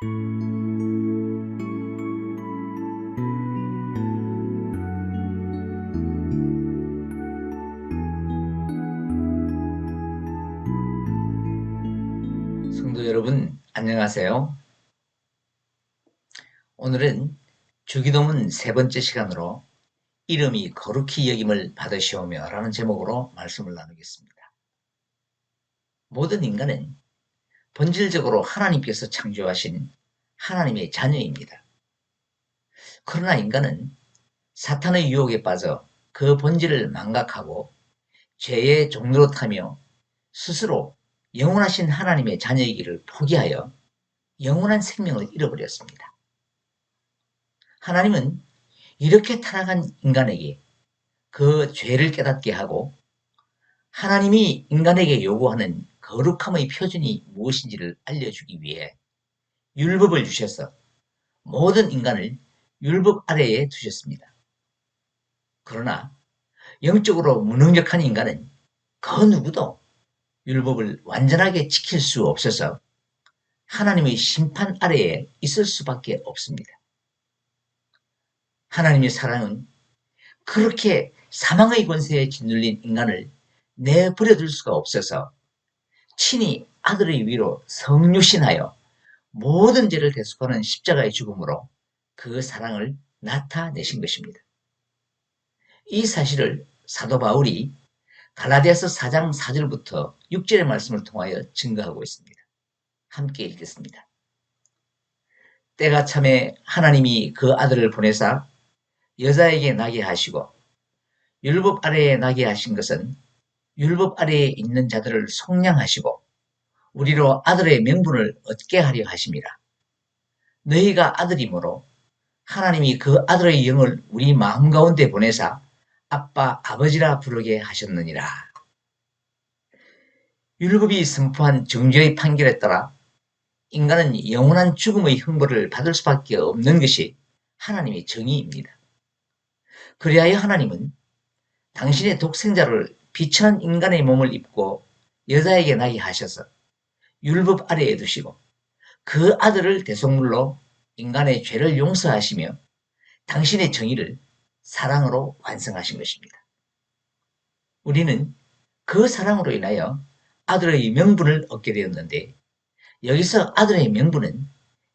성도 여러분, 안녕하세요. 오늘은 주기도문 세 번째 시간으로 이름이 거룩히 여김을 받으시오며 라는 제목으로 말씀을 나누겠습니다. 모든 인간은 본질적으로 하나님께서 창조하신 하나님의 자녀입니다. 그러나 인간은 사탄의 유혹에 빠져 그 본질을 망각하고 죄의 종로로 타며 스스로 영원하신 하나님의 자녀이기를 포기하여 영원한 생명을 잃어버렸습니다. 하나님은 이렇게 타락한 인간에게 그 죄를 깨닫게 하고 하나님이 인간에게 요구하는 거룩함의 표준이 무엇인지를 알려주기 위해 율법을 주셔서 모든 인간을 율법 아래에 두셨습니다. 그러나 영적으로 무능력한 인간은 그 누구도 율법을 완전하게 지킬 수 없어서 하나님의 심판 아래에 있을 수밖에 없습니다. 하나님의 사랑은 그렇게 사망의 권세에 짓눌린 인간을 내버려둘 수가 없어서 친히 아들의 위로 성육신하여 모든 죄를 대속하는 십자가의 죽음으로 그 사랑을 나타내신 것입니다. 이 사실을 사도 바울이 갈라디아서 4장 4절부터 6절의 말씀을 통하여 증거하고 있습니다. 함께 읽겠습니다. 때가 참에 하나님이 그 아들을 보내사 여자에게 나게 하시고 율법 아래에 나게 하신 것은 율법 아래에 있는 자들을 속량하시고 우리로 아들의 명분을 얻게 하려 하심이라. 너희가 아들이므로 하나님이 그 아들의 영을 우리 마음 가운데 보내사 아빠 아버지라 부르게 하셨느니라. 율법이 선포한 정죄의 판결에 따라 인간은 영원한 죽음의 형벌을 받을 수밖에 없는 것이 하나님의 정의입니다. 그리하여 하나님은 당신의 독생자를 비천한 인간의 몸을 입고 여자에게 나게 하셔서 율법 아래에 두시고 그 아들을 대속물로 인간의 죄를 용서하시며 당신의 정의를 사랑으로 완성하신 것입니다. 우리는 그 사랑으로 인하여 아들의 명분을 얻게 되었는데 여기서 아들의 명분은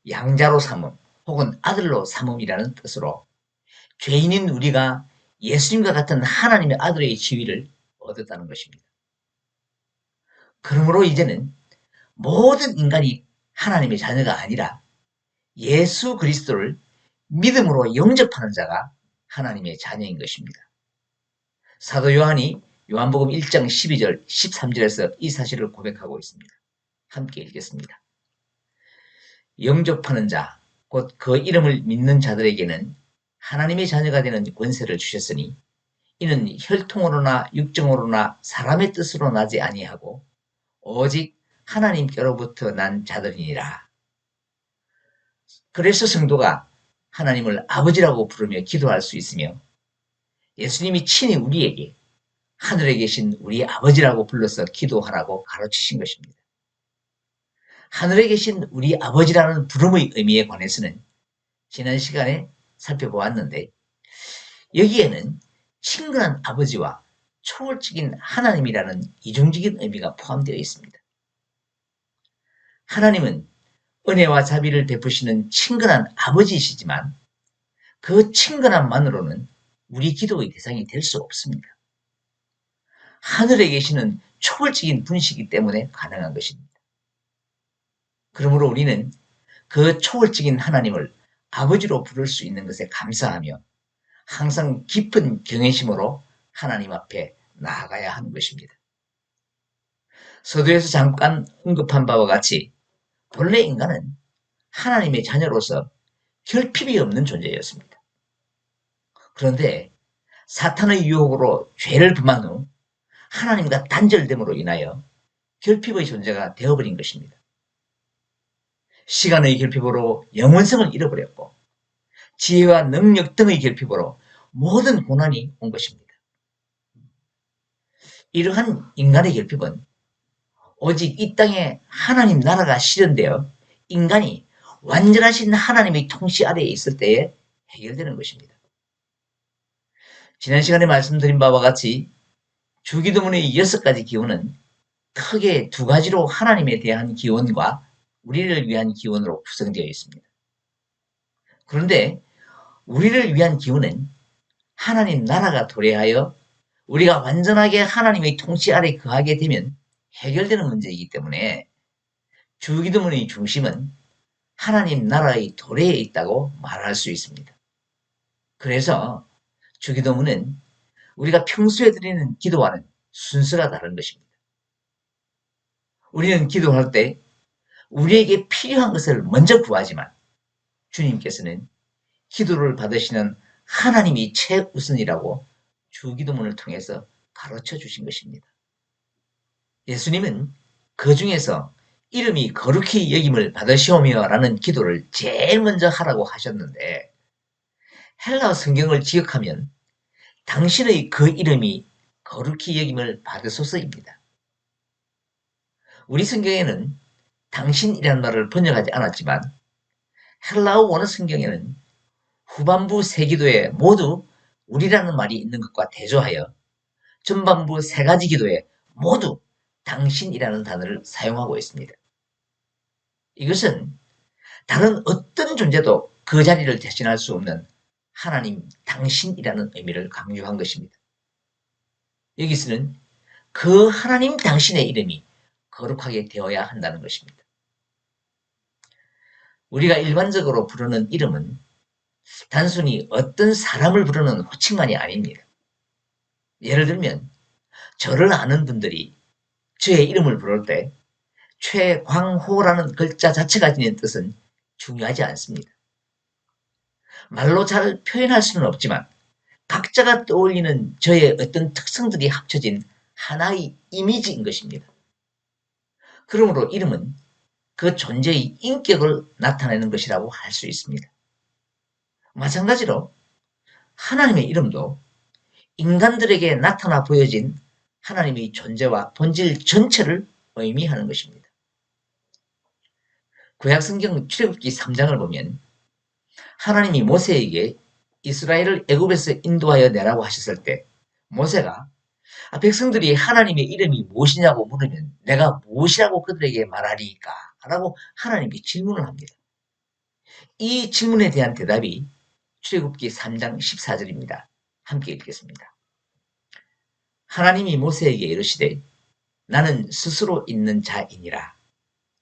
양자로 삼음 혹은 아들로 삼음이라는 뜻으로 죄인인 우리가 예수님과 같은 하나님의 아들의 지위를 얻었다는 것입니다. 그러므로 이제는 모든 인간이 하나님의 자녀가 아니라 예수 그리스도를 믿음으로 영접하는 자가 하나님의 자녀인 것입니다. 사도 요한이 요한복음 1장 12절, 13절에서 이 사실을 고백하고 있습니다. 함께 읽겠습니다. 영접하는 자, 곧 그 이름을 믿는 자들에게는 하나님의 자녀가 되는 권세를 주셨으니 이는 혈통으로나 육정으로나 사람의 뜻으로 나지 아니하고 오직 하나님께로부터 난 자들이니라. 그래서 성도가 하나님을 아버지라고 부르며 기도할 수 있으며 예수님이 친히 우리에게 하늘에 계신 우리 아버지라고 불러서 기도하라고 가르치신 것입니다. 하늘에 계신 우리 아버지라는 부름의 의미에 관해서는 지난 시간에 살펴보았는데 여기에는 친근한 아버지와 초월적인 하나님이라는 이중적인 의미가 포함되어 있습니다. 하나님은 은혜와 자비를 베푸시는 친근한 아버지이시지만 그 친근함만으로는 우리 기도의 대상이 될 수 없습니다. 하늘에 계시는 초월적인 분이시기 때문에 가능한 것입니다. 그러므로 우리는 그 초월적인 하나님을 아버지로 부를 수 있는 것에 감사하며 항상 깊은 경외심으로 하나님 앞에 나아가야 하는 것입니다. 서두에서 잠깐 언급한 바와 같이 본래 인간은 하나님의 자녀로서 결핍이 없는 존재였습니다. 그런데 사탄의 유혹으로 죄를 범한 후 하나님과 단절됨으로 인하여 결핍의 존재가 되어버린 것입니다. 시간의 결핍으로 영원성을 잃어버렸고 지혜와 능력 등의 결핍으로 모든 고난이 온 것입니다. 이러한 인간의 결핍은 오직 이 땅에 하나님 나라가 실현되어 인간이 완전하신 하나님의 통치 아래에 있을 때에 해결되는 것입니다. 지난 시간에 말씀드린 바와 같이 주기도문의 6가지 기원은 크게 2가지로 하나님에 대한 기원과 우리를 위한 기원으로 구성되어 있습니다. 그런데 우리를 위한 기원은 하나님 나라가 도래하여 우리가 완전하게 하나님의 통치 아래 거하게 되면 해결되는 문제이기 때문에 주기도문의 중심은 하나님 나라의 도래에 있다고 말할 수 있습니다. 그래서 주기도문은 우리가 평소에 드리는 기도와는 순서가 다른 것입니다. 우리는 기도할 때 우리에게 필요한 것을 먼저 구하지만 주님께서는 기도를 받으시는 하나님이 최우선이라고 주기도문을 통해서 가르쳐 주신 것입니다. 예수님은 그 중에서 이름이 거룩히 여김을 받으시오며 라는 기도를 제일 먼저 하라고 하셨는데 헬라어 성경을 지역하면 당신의 그 이름이 거룩히 여김을 받으소서입니다. 우리 성경에는 당신이라는 말을 번역하지 않았지만 헬라어 원어 성경에는 후반부 세 기도에 모두 우리라는 말이 있는 것과 대조하여 전반부 3가지 기도에 모두 당신이라는 단어를 사용하고 있습니다. 이것은 다른 어떤 존재도 그 자리를 대신할 수 없는 하나님 당신이라는 의미를 강조한 것입니다. 여기서는 그 하나님 당신의 이름이 거룩하게 되어야 한다는 것입니다. 우리가 일반적으로 부르는 이름은 단순히 어떤 사람을 부르는 호칭만이 아닙니다. 예를 들면 저를 아는 분들이 저의 이름을 부를 때 최광호라는 글자 자체가 지닌 뜻은 중요하지 않습니다. 말로 잘 표현할 수는 없지만 각자가 떠올리는 저의 어떤 특성들이 합쳐진 하나의 이미지인 것입니다. 그러므로 이름은 그 존재의 인격을 나타내는 것이라고 할 수 있습니다. 마찬가지로 하나님의 이름도 인간들에게 나타나 보여진 하나님의 존재와 본질 전체를 의미하는 것입니다. 구약성경 출애굽기 3장을 보면 하나님이 모세에게 이스라엘을 애굽에서 인도하여 내라고 하셨을 때 모세가 백성들이 하나님의 이름이 무엇이냐고 물으면 내가 무엇이라고 그들에게 말하리까? 라고 하나님께 질문을 합니다. 이 질문에 대한 대답이 출애굽기 3장 14절입니다. 함께 읽겠습니다. 하나님이 모세에게 이르시되 나는 스스로 있는 자이니라.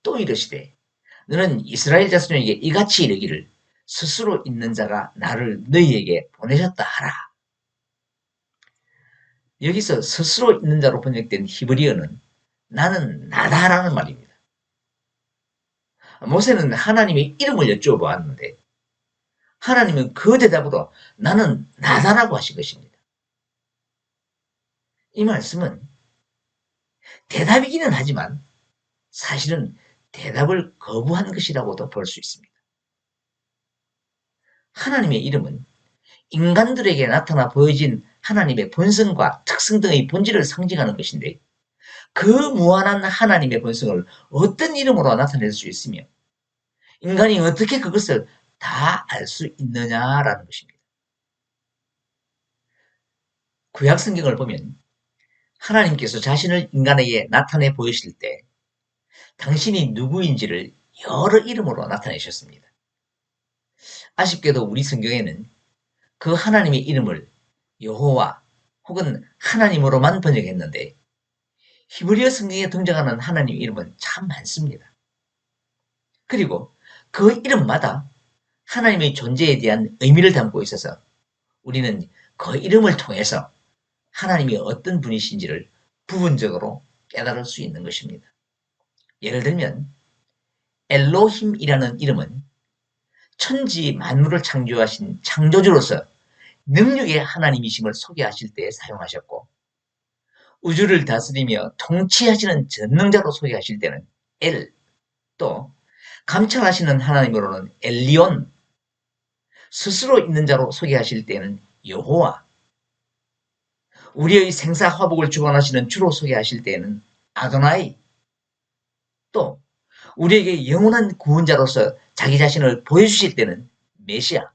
또 이르시되 너는 이스라엘 자손에게 이같이 이르기를 스스로 있는 자가 나를 너희에게 보내셨다 하라. 여기서 스스로 있는 자로 번역된 히브리어는 나는 나다라는 말입니다. 모세는 하나님의 이름을 여쭤보았는데 하나님은 그 대답으로 나는 나다라고 하신 것입니다. 이 말씀은 대답이기는 하지만 사실은 대답을 거부한 것이라고도 볼 수 있습니다. 하나님의 이름은 인간들에게 나타나 보여진 하나님의 본성과 특성 등의 본질을 상징하는 것인데 그 무한한 하나님의 본성을 어떤 이름으로 나타낼 수 있으며 인간이 어떻게 그것을 다 알 수 있느냐라는 것입니다. 구약 성경을 보면 하나님께서 자신을 인간에게 나타내 보이실 때 당신이 누구인지를 여러 이름으로 나타내셨습니다. 아쉽게도 우리 성경에는 그 하나님의 이름을 여호와 혹은 하나님으로만 번역했는데 히브리어 성경에 등장하는 하나님 이름은 참 많습니다. 그리고 그 이름마다 하나님의 존재에 대한 의미를 담고 있어서 우리는 그 이름을 통해서 하나님이 어떤 분이신지를 부분적으로 깨달을 수 있는 것입니다. 예를 들면 엘로힘이라는 이름은 천지 만물을 창조하신 창조주로서 능력의 하나님이심을 소개하실 때 사용하셨고 우주를 다스리며 통치하시는 전능자로 소개하실 때는 엘, 또 감찰하시는 하나님으로는 엘리온, 스스로 있는 자로 소개하실 때는 여호와, 우리의 생사화복을 주관하시는 주로 소개하실 때는 아도나이, 또 우리에게 영원한 구원자로서 자기 자신을 보여주실 때는 메시아,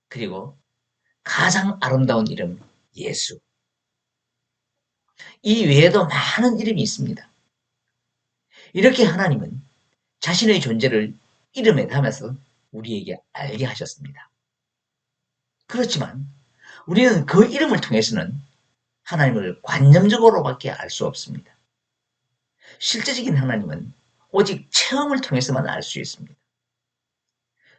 그리고 가장 아름다운 이름 예수. 이 외에도 많은 이름이 있습니다. 이렇게 하나님은 자신의 존재를 이름에 담아서 우리에게 알게 하셨습니다. 그렇지만 우리는 그 이름을 통해서는 하나님을 관념적으로밖에 알 수 없습니다. 실제적인 하나님은 오직 체험을 통해서만 알 수 있습니다.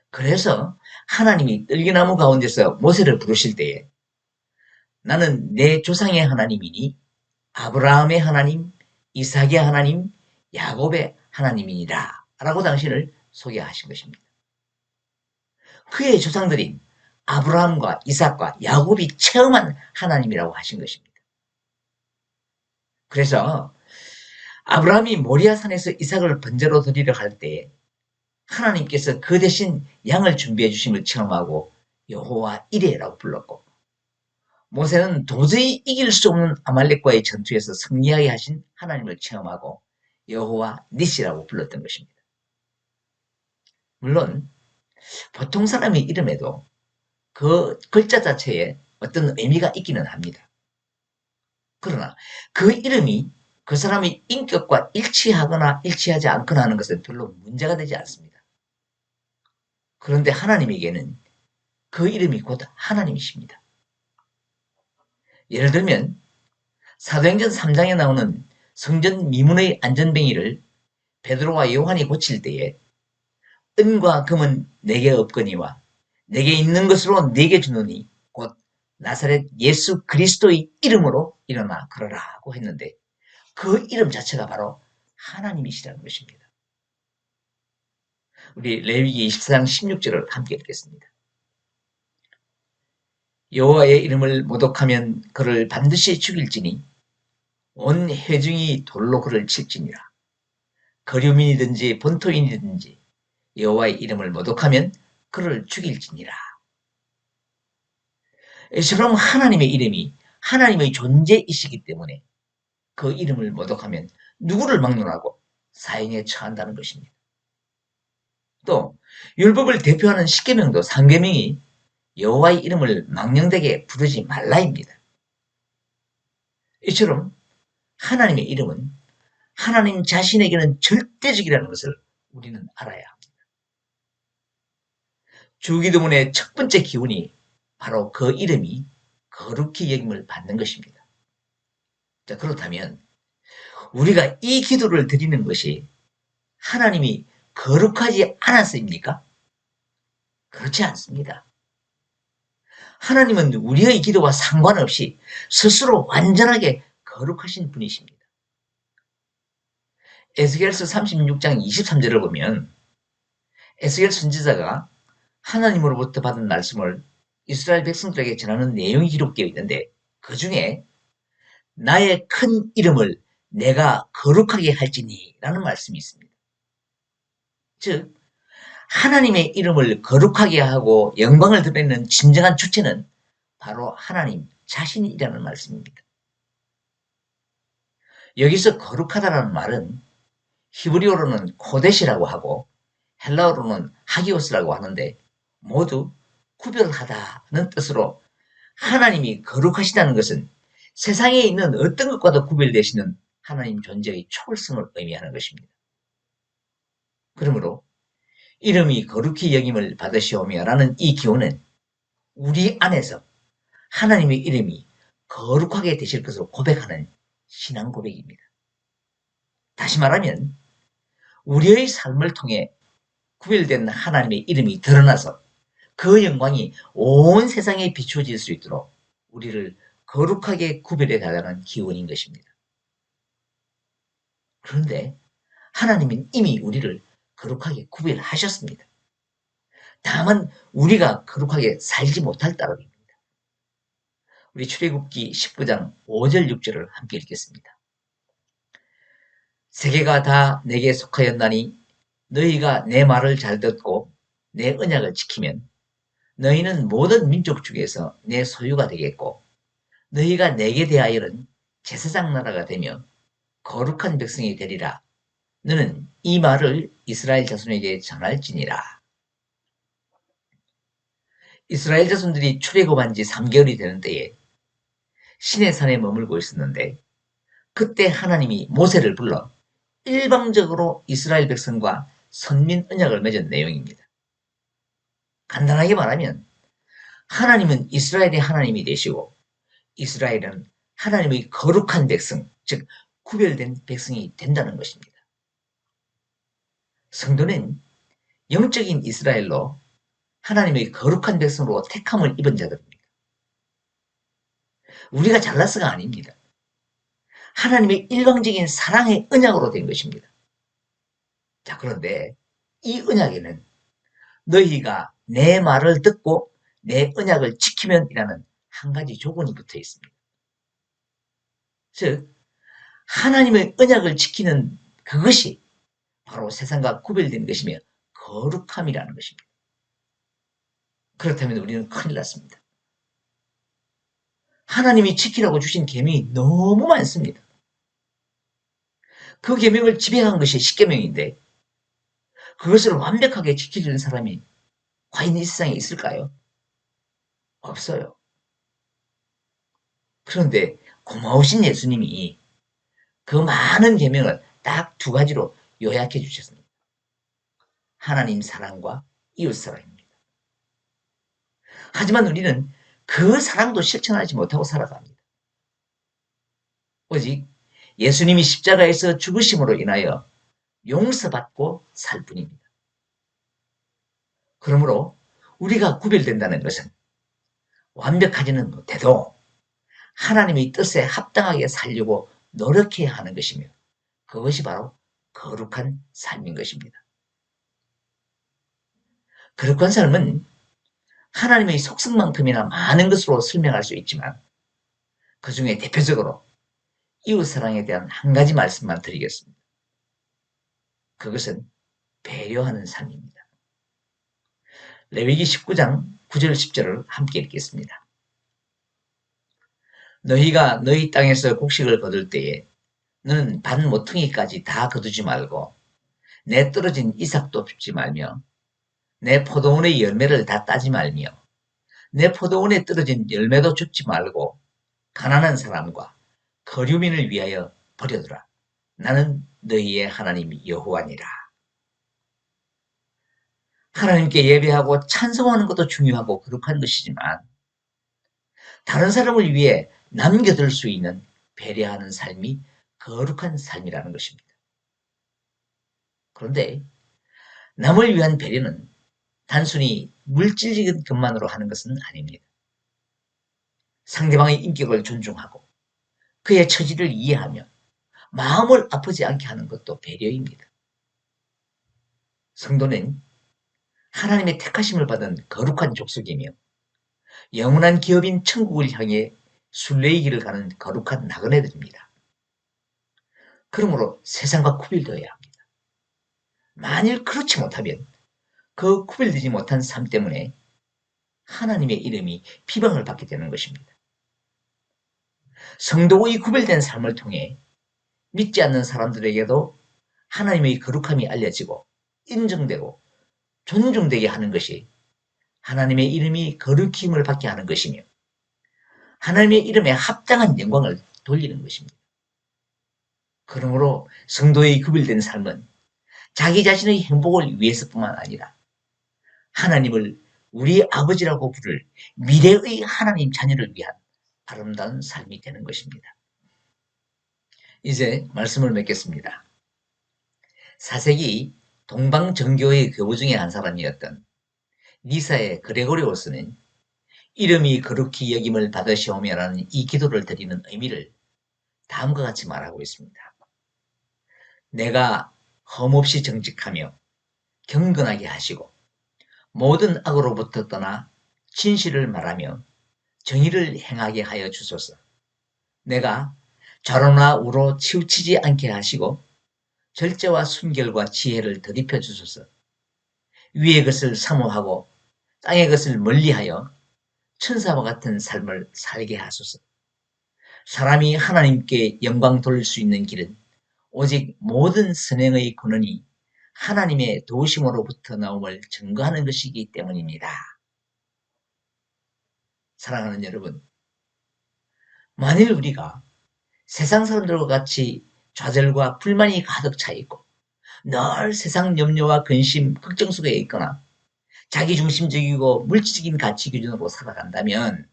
그래서 하나님이 떨기나무 가운데서 모세를 부르실 때에 나는 내 조상의 하나님이니 아브라함의 하나님, 이삭의 하나님, 야곱의 하나님이니라 라고 당신을 소개하신 것입니다. 그의 조상들인 아브라함과 이삭과 야곱이 체험한 하나님이라고 하신 것입니다. 그래서 아브라함이 모리아산에서 이삭을 번제로 드리려 할 때 하나님께서 그 대신 양을 준비해 주심을 체험하고 여호와 이레라고 불렀고, 모세는 도저히 이길 수 없는 아말렉과의 전투에서 승리하게 하신 하나님을 체험하고 여호와 니시라고 불렀던 것입니다. 물론 보통 사람의 이름에도 그 글자 자체에 어떤 의미가 있기는 합니다. 그러나 그 이름이 그 사람의 인격과 일치하거나 일치하지 않거나 하는 것은 별로 문제가 되지 않습니다. 그런데 하나님에게는 그 이름이 곧 하나님이십니다. 예를 들면 사도행전 3장에 나오는 성전 미문의 안전뱅이를 베드로와 요한이 고칠 때에 은과 금은 내게 없거니와 내게 있는 것으로 내게 주노니 곧 나사렛 예수 그리스도의 이름으로 일어나 걸어라고 했는데, 그 이름 자체가 바로 하나님이시라는 것입니다. 우리 레위기 24장 16절을 함께 읽겠습니다. 여호와의 이름을 모독하면 그를 반드시 죽일지니 온 회중이 돌로 그를 칠지니라. 거류민이든지 본토인이든지 여호와의 이름을 모독하면 그를 죽일지니라. 이처럼 하나님의 이름이 하나님의 존재이시기 때문에 그 이름을 모독하면 누구를 막론하고 사형에 처한다는 것입니다. 또 율법을 대표하는 십계명도 3계명이 여호와의 이름을 망령되게 부르지 말라입니다. 이처럼 하나님의 이름은 하나님 자신에게는 절대적이라는 것을 우리는 알아야 합니다. 주기도문의 첫 번째 기원이 바로 그 이름이 거룩히 여김을 받는 것입니다. 자, 그렇다면 우리가 이 기도를 드리는 것이 하나님이 거룩하지 않아서입니까? 그렇지 않습니다. 하나님은 우리의 기도와 상관없이 스스로 완전하게 거룩하신 분이십니다. 에스겔서 36장 23절을 보면 에스겔 선지자가 하나님으로부터 받은 말씀을 이스라엘 백성들에게 전하는 내용이 기록되어 있는데, 그 중에 나의 큰 이름을 내가 거룩하게 할지니 라는 말씀이 있습니다. 즉 하나님의 이름을 거룩하게 하고 영광을 드러내는 진정한 주체는 바로 하나님 자신이라는 말씀입니다. 여기서 거룩하다는 말은 히브리어로는 코데시라고 하고 헬라어로는 하기오스라고 하는데, 모두 구별하다는 뜻으로 하나님이 거룩하시다는 것은 세상에 있는 어떤 것과도 구별되시는 하나님 존재의 초월성을 의미하는 것입니다. 그러므로 이름이 거룩히 여김을 받으시오며 라는 이 기호는 우리 안에서 하나님의 이름이 거룩하게 되실 것으로 고백하는 신앙 고백입니다. 다시 말하면 우리의 삶을 통해 구별된 하나님의 이름이 드러나서 그 영광이 온 세상에 비추어질 수 있도록 우리를 거룩하게 구별해 달라는 기원인 것입니다. 그런데 하나님은 이미 우리를 거룩하게 구별하셨습니다. 다만 우리가 거룩하게 살지 못할 따름입니다. 우리 출애굽기 19장 5절 6절을 함께 읽겠습니다. 세계가 다 내게 속하였나니 너희가 내 말을 잘 듣고 내 언약을 지키면 너희는 모든 민족 중에서 내 소유가 되겠고, 너희가 내게 대하여는 제사장 나라가 되며 거룩한 백성이 되리라. 너는 이 말을 이스라엘 자손에게 전할지니라. 이스라엘 자손들이 출애굽한 지 3개월이 되는 때에 시내산에 머물고 있었는데 그때 하나님이 모세를 불러 일방적으로 이스라엘 백성과 선민 언약을 맺은 내용입니다. 간단하게 말하면 하나님은 이스라엘의 하나님이 되시고 이스라엘은 하나님의 거룩한 백성, 즉 구별된 백성이 된다는 것입니다. 성도는 영적인 이스라엘로 하나님의 거룩한 백성으로 택함을 입은 자들입니다. 우리가 잘나서가 아닙니다. 하나님의 일방적인 사랑의 언약으로 된 것입니다. 자, 그런데 이 언약에는 너희가 내 말을 듣고 내 언약을 지키면이라는 한 가지 조건이 붙어 있습니다. 즉 하나님의 언약을 지키는 그것이 바로 세상과 구별된 것이며 거룩함이라는 것입니다. 그렇다면 우리는 큰일 났습니다. 하나님이 지키라고 주신 계명이 너무 많습니다. 그 계명을 지배한 것이 십계명인데 그것을 완벽하게 지키려는 사람이 과연 이 세상에 있을까요? 없어요. 그런데 고마우신 예수님이 그 많은 계명을 딱 두 가지로 요약해 주셨습니다. 하나님 사랑과 이웃 사랑입니다. 하지만 우리는 그 사랑도 실천하지 못하고 살아갑니다. 오직 예수님이 십자가에서 죽으심으로 인하여 용서받고 살 뿐입니다. 그러므로 우리가 구별된다는 것은 완벽하지는 못해도 하나님의 뜻에 합당하게 살려고 노력해야 하는 것이며 그것이 바로 거룩한 삶인 것입니다. 거룩한 삶은 하나님의 속성만큼이나 많은 것으로 설명할 수 있지만 그 중에 대표적으로 이웃사랑에 대한 한 가지 말씀만 드리겠습니다. 그것은 배려하는 삶입니다. 레위기 19장 9절 10절을 함께 읽겠습니다. 너희가 너희 땅에서 곡식을 거둘 때에 너는 반 모퉁이까지 다 거두지 말고 내 떨어진 이삭도 줍지 말며 내 포도원의 열매를 다 따지 말며 내 포도원에 떨어진 열매도 줍지 말고 가난한 사람과 거류민을 위하여 버려두라. 나는 너희의 하나님 여호와니라. 하나님께 예배하고 찬송하는 것도 중요하고 거룩한 것이지만 다른 사람을 위해 남겨둘 수 있는 배려하는 삶이 거룩한 삶이라는 것입니다. 그런데 남을 위한 배려는 단순히 물질적인 것만으로 하는 것은 아닙니다. 상대방의 인격을 존중하고 그의 처지를 이해하며 마음을 아프지 않게 하는 것도 배려입니다. 성도는 하나님의 택하심을 받은 거룩한 족속이며 영원한 기업인 천국을 향해 순례의 길을 가는 거룩한 나그네들입니다. 그러므로 세상과 구별되어야 합니다. 만일 그렇지 못하면 그 구별되지 못한 삶 때문에 하나님의 이름이 비방을 받게 되는 것입니다. 성도의 구별된 삶을 통해 믿지 않는 사람들에게도 하나님의 거룩함이 알려지고 인정되고 존중되게 하는 것이 하나님의 이름이 거룩힘을 받게 하는 것이며 하나님의 이름에 합당한 영광을 돌리는 것입니다. 그러므로 성도의 구별된 삶은 자기 자신의 행복을 위해서뿐만 아니라 하나님을 우리 아버지라고 부를 미래의 하나님 자녀를 위한 아름다운 삶이 되는 것입니다. 이제 말씀을 맺겠습니다. 4세기 동방정교의 교부 중에 한 사람이었던 니사의 그레고리오스는 이름이 거룩히 여김을 받으시오며라는 이 기도를 드리는 의미를 다음과 같이 말하고 있습니다. 내가 험없이 정직하며 경건하게 하시고 모든 악으로부터 떠나 진실을 말하며 정의를 행하게 하여 주소서. 내가 좌로나 우로 치우치지 않게 하시고 절제와 순결과 지혜를 더입혀 주소서. 위의 것을 사모하고 땅의 것을 멀리하여 천사와 같은 삶을 살게 하소서. 사람이 하나님께 영광 돌릴 수 있는 길은 오직 모든 선행의 근원이 하나님의 도우심으로부터 나옴을 증거하는 것이기 때문입니다. 사랑하는 여러분, 만일 우리가 세상 사람들과 같이 좌절과 불만이 가득 차 있고 늘 세상 염려와 근심, 걱정 속에 있거나 자기중심적이고 물질적인 가치 기준으로 살아간다면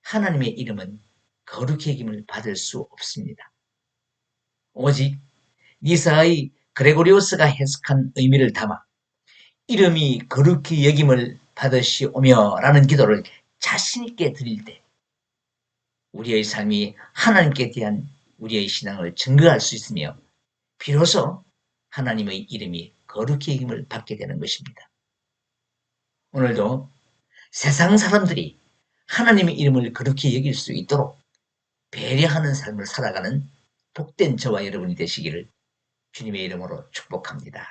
하나님의 이름은 거룩히 여김을 받을 수 없습니다. 오직 니사의 그레고리오스가 해석한 의미를 담아 이름이 거룩히 여김을 받으시오며 라는 기도를 자신있게 드릴 때 우리의 삶이 하나님께 대한 우리의 신앙을 증거할 수 있으며 비로소 하나님의 이름이 거룩히 여김을 받게 되는 것입니다. 오늘도 세상 사람들이 하나님의 이름을 거룩히 여길 수 있도록 배려하는 삶을 살아가는 복된 저와 여러분이 되시기를 주님의 이름으로 축복합니다.